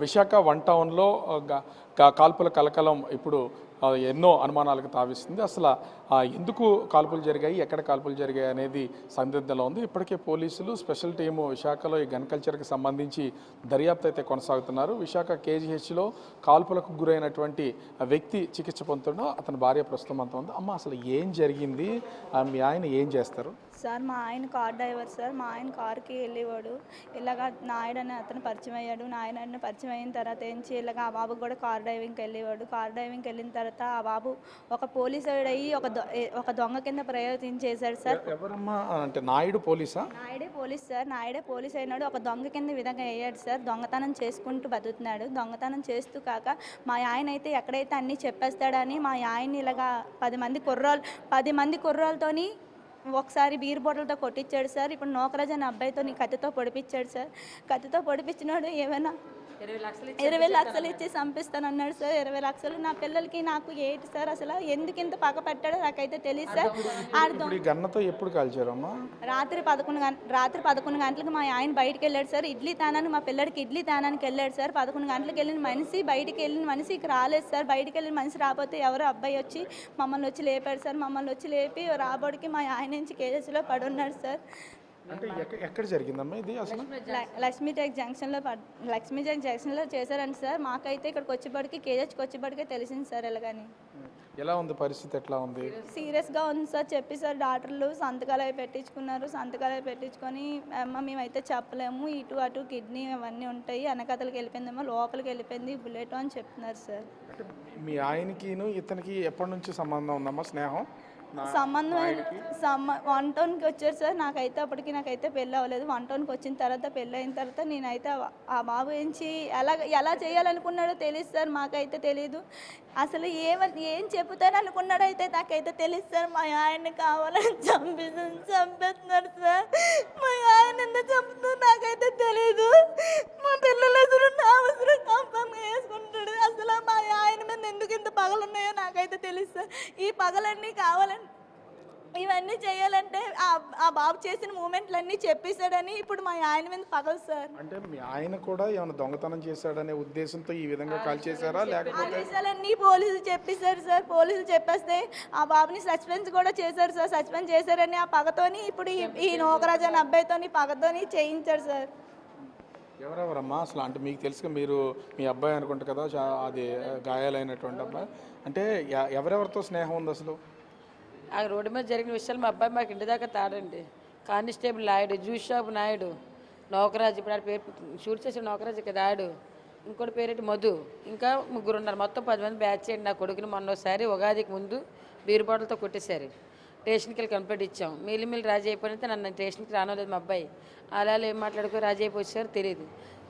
Visakha one టౌన్లో కాల్పుల కలకలం ఇప్పుడు ఎన్నో అనుమానాలకు తావిస్తుంది. అసలు ఎందుకు కాల్పులు జరిగాయి, ఎక్కడ కాల్పులు జరిగాయి అనేది సందిగ్ధంలో ఉంది. ఇప్పటికే పోలీసులు స్పెషల్ టీము విశాఖలో ఈ గన్ కల్చర్కి సంబంధించి దర్యాప్తు అయితే కొనసాగుతున్నారు. విశాఖ కేజీహెచ్లో కాల్పులకు గురైనటువంటి వ్యక్తి చికిత్స పొందుతున్న అతని భార్య ప్రస్తుతం అంత ఉంది. అమ్మ, అసలు ఏం జరిగింది? మీ ఆయన ఏం చేస్తారు? సార్, మా ఆయన కార్ డ్రైవర్ సార్. మా ఆయన కారుకి వెళ్ళేవాడు. ఇలాగా నాయుడు అని అతను పరిచయం అయ్యాడు. నాయుడు పరిచయం అయిన తర్వాత ఏంచి ఇలాగ ఆ బాబు కూడా కార్ డ్రైవింగ్కి వెళ్ళేవాడు. కార్ డ్రైవింగ్కి వెళ్ళిన తర్వాత ఆ బాబు ఒక పోలీసు అయ్యి ఒక దొంగ కింద ప్రయత్నించేశాడు సార్. ఎవరమ్మా అంటే నాయుడు పోలీసా? నాయుడే పోలీస్ సార్. నాయుడే పోలీస్ అయినాడు. ఒక దొంగ కింద విధంగా అయ్యాడు సార్. దొంగతనం చేసుకుంటూ బతుకుతున్నాడు. దొంగతనం చేస్తూ కాక మా ఆయన అయితే ఎక్కడైతే అన్నీ చెప్పేస్తాడని మా ఆయన్ని ఇలాగా 10 మంది కుర్రాలతోని ఒకసారి బీర్ బాటిల్తో కొట్టించాడు సార్. ఇప్పుడు నోకరాజ్ అనే అబ్బాయితో కత్తితో పొడిపించాడు సార్. కత్తితో పొడిపించినాడు. ఏమైనా 20 లక్షలు ఇచ్చి చంపిస్తానన్నాడు సార్. 20 లక్షలు నా పిల్లలకి నాకు ఏంటి సార్? అసలు ఎందుకు ఇంత పక్క పెట్టాడో నాకైతే తెలియదు సార్. గన్నతో ఎప్పుడు కాల్చారమ్మా? రాత్రి 11 గంటలకు మా ఆయన బయటికి వెళ్ళాడు సార్. ఇడ్లీ తానానికి మా పిల్లడికి ఇడ్లీ తానానికి వెళ్ళాడు సార్. 11 గంటలకు వెళ్ళిన మనిషి బయటికి వెళ్ళిన మనిషి ఇక రాలేదు సార్. బయటికి వెళ్ళిన మనిషి రాకపోతే ఎవరో అబ్బాయి వచ్చి మమ్మల్ని వచ్చి లేపాడు సార్. మమ్మల్ని వచ్చి లేపి రాబడికి మా ఆయన నుంచి కేజెస్లో పడున్నాడు సార్. అంటే ఎక్కడ జరిగిందమ్మా ఇది? అసలు లక్ష్మీటెక్ జంక్షన్లో చేశారండి సార్. మాకైతే ఇక్కడికి వచ్చేప్పటికి కేజెస్కి వచ్చేప్పటికే తెలిసింది సార్. ఎలాగని ఎలా ఉంది పరిస్థితి? ఎట్లా ఉంది? సీరియస్గా ఉంది సార్. చెప్పి సార్ డాక్టర్లు సంతకాలు అవి పెట్టించుకున్నారు. సంతకాలు అవి పెట్టించుకొని అమ్మ మేమైతే చెప్పలేము, ఇటు అటు కిడ్నీ అవన్నీ ఉంటాయి, వెనకతలకి వెళ్ళిపోయిందేమో, లోపలికి వెళ్ళిపోయింది బుల్లెట్ అని చెప్తున్నారు సార్. మీ ఆయనకి ఇతనికి ఎప్పటి నుంచి సంబంధం ఉందమ్మా? స్నేహం సంబంధం 1 టౌన్కి వచ్చారు సార్. నాకైతే పెళ్ళి అవ్వలేదు. 1 టౌన్కి వచ్చిన తర్వాత పెళ్ళి అయిన తర్వాత నేనైతే ఆ బాబు ఏంచి ఎలా చేయాలనుకున్నాడో తెలియదు సార్. మాకైతే తెలీదు. అసలు ఏం చెబుతారనుకున్నాడో అయితే నాకైతే తెలియదు సార్. మా ఆయన్ని కావాలని చంపేస్తున్నారు సార్. మా ఆయన ఎంత చంపుతారు నాకైతే తెలీదు. మా పిల్లలు అసలు నా అవసరం కంపంగా వేసుకుంటాడు. అసలు మా ఆయన మీద ఎందుకు ఇంత పగలున్నాయో నాకైతే తెలియదు సార్. ఈ పగలన్నీ కావాలని ఇవన్నీ చేయాలంటే ఆ బాబు చేసిన మూమెంట్లన్నీ చెప్పేశాడని ఇప్పుడు మా ఆయన మీద పగలు సార్. అంటే మీ ఆయన కూడా ఏమైనా దొంగతనం చేశాడనే ఉద్దేశంతో ఈ విధంగా కాల్ చేశారా? లేకపోతే పోలీసులు చెప్పేశారు సార్. పోలీసులు చెప్పేస్తే ఆ బాబుని సస్పెన్స్ కూడా చేశారు సార్. సస్పెండ్ చేశారని ఆ పగతోని ఇప్పుడు ఈ నోకరాజు అనే అబ్బాయితోని పగతోని చేయించారు సార్. ఎవరెవరమ్మా అసలు? అంటే మీకు తెలుసుగా, మీరు మీ అబ్బాయి అనుకుంటారు కదా, అది గాయాలైనటువంటి అబ్బాయి. అంటే ఎవరెవరితో స్నేహం ఉంది అసలు? ఆ రోడ్డు మీద జరిగిన విషయాలు మా అబ్బాయి మాకు ఇంటి దాకా తాడండి. Constable Naidu, juice shop Naidu, నౌకరాజు, ఇప్పుడు ఆడ పేరు షూట్ చేసిన నౌకరాజు కదా ఆడు, ఇంకోటి పేరేంటి మధు, ఇంకా 3 ఉన్నారు. మొత్తం 10 మంది బ్యాచ్ చేయండి. నా కొడుకుని మొన్నోసారి ఉగాదికి ముందు బీర్ బాటిల్తో కొట్టేశారు. స్టేషన్కి వెళ్ళి కంప్లైంట్ ఇచ్చాం. మిల్లి రాజీ అయిపోయితే నన్ను స్టేషన్కి రానలేదు మా అబ్బాయి. అలా ఏం మాట్లాడుకో రాజీ అయిపోయి వచ్చారో తెలియదు.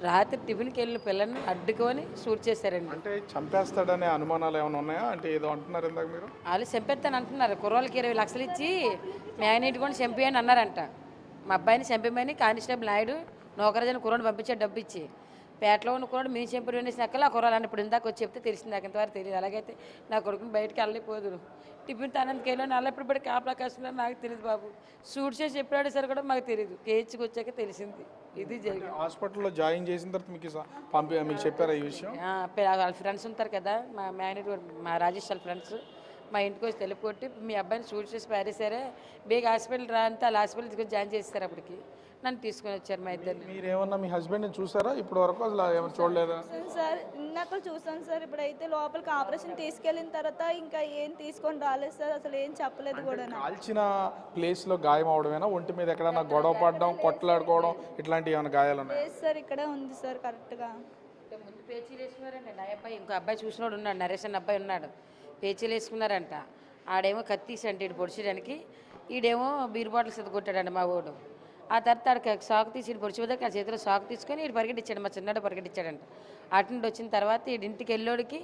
రాత్రి టిఫిన్కి వెళ్ళిన పిల్లల్ని అడ్డుకొని షూట్ చేశారండి. అంటే చంపేస్తాడనే అనుమానాలు ఏమైనా ఉన్నాయా? అంటే ఏదో అంటున్నారు ఇందాక మీరు. వాళ్ళు చంపేస్తాను అంటున్నారు. కుర్రోళ్ళకి 20 లక్షలు ఇచ్చి మ్యాగ్నెట్ కూడా చంపేయని అన్నారంట. మా అబ్బాయిని చంపేమని కానిస్టేబుల్ నాయుడు నౌకరాజుని కుర్రోని పంపించాడు డబ్బు ఇచ్చి. పేటలో ఉన్న కుర్రోడు మేము చంపేసి నక్కలు ఆ కుర్రాలు ఇప్పుడు ఇందాక వచ్చి చెప్తే తెలిసింది. నాకు ఇంతవరకు తెలియదు. అలాగైతే నా కొడుకుని బయటకు వెళ్ళిపోదు. టిఫిన్ తానందుకు వెళ్ళాను. అలా ఇప్పుడు కాపలా కష్టం నాకు తెలియదు బాబు. షూట్ చేసి చెప్పాడు సార్ కూడా మాకు తెలియదు. కేహెచ్కి వచ్చాక తెలిసింది ఇది జరిగింది. హాస్పిటల్లో జాయిన్ చేసిన తర్వాత మీకు చెప్పారా ఈ విషయం? వాళ్ళ ఫ్రెండ్స్ ఉంటారు కదా, మా మేనేజర్ మా రాజేష్ వాళ్ళ ఫ్రెండ్స్ మా ఇంటికి వచ్చి తెలుపుకొట్టి మీ అబ్బాయిని షూట్ చేసి పారేసారే, బేగ హాస్పిటల్ రా అంటే వాళ్ళ హాస్పిటల్ తీసుకొని జాయిన్ చేస్తారు. అప్పటికి నన్ను తీసుకొని వచ్చారు మా ఇద్దరిని. మీరేమన్నా మీ హస్బెండ్ని చూసారా ఇప్పుడు వరకు? అసలు ఏమైనా చూడలేదా సార్? ఇందాక చూసాను సార్. ఇప్పుడైతే లోపలికి ఆపరేషన్ తీసుకెళ్ళిన తర్వాత ఇంకా ఏం తీసుకొని రాలేదు సార్. అసలు ఏం చెప్పలేదు కూడా. కాల్చిన ప్లేస్లో గాయం అవడమేనా? ఒంటి మీద ఎక్కడన్నా గొడవ పడడం, కొట్లాడుకోవడం ఇట్లాంటివి ఏమైనా గాయాలు ఉన్నాయి? లేదు సార్, ఇక్కడే ఉంది సార్ కరెక్ట్గా. ముందు పేచీలు వేసుకున్నారండి. నా అబ్బాయి ఇంకో అబ్బాయి చూసినోడు ఉన్నాడు, నరేష్ అన్న అబ్బాయి ఉన్నాడు. పేచీలు వేసుకున్నారంట. ఆడేమో కత్తీసి అంటే ఇటు పొడిచడానికి, ఈడేమో బీర్ బాటిల్స్ కొట్టాడండి మా ఓడు. ఆ తర్వాత ఆడికి సాకు తీసి ఇటు పొడిచిపోదాక ఆ చేతిలో సాకు తీసుకొని ఇటు పరిగెట్టించాడు. మా చిన్నోడు పరిగెట్టించాడంట. అటు నుండి వచ్చిన తర్వాత ఈ ఇంటికి వెళ్ళోడికి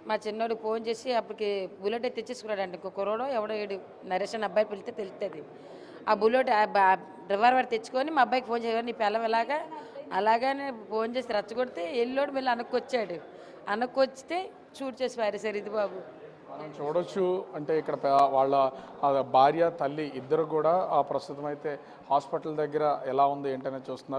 మా చిన్నోడికి ఫోన్ చేసి అప్పటికి బుల్లెట్ తెచ్చేసుకున్నాడంట. ఇంకో కుర్రోడో ఎవడో ఏడు నరేష్ అన్న అబ్బాయి పిలిస్తే తెలుస్తుంది. ఆ బుల్లెట్ రివాల్వర్ తెచ్చుకొని మా అబ్బాయికి ఫోన్ చేయాలి, నీ పిల్లం ఎలాగా అలాగానే ఫోన్ చేసి రచ్చగొడితే ఎల్లోడు మళ్ళీ అనక్కొచ్చాడు. అనక్కొచ్చితే షూట్ చేసి పారేశారు. ఇది బాబు మనం చూడొచ్చు. అంటే ఇక్కడ వాళ్ళ భార్య తల్లి ఇద్దరు కూడా ప్రస్తుతం అయితే హాస్పిటల్ దగ్గర ఎలా ఉంది ఏంటనేది చూస్తున్నారు.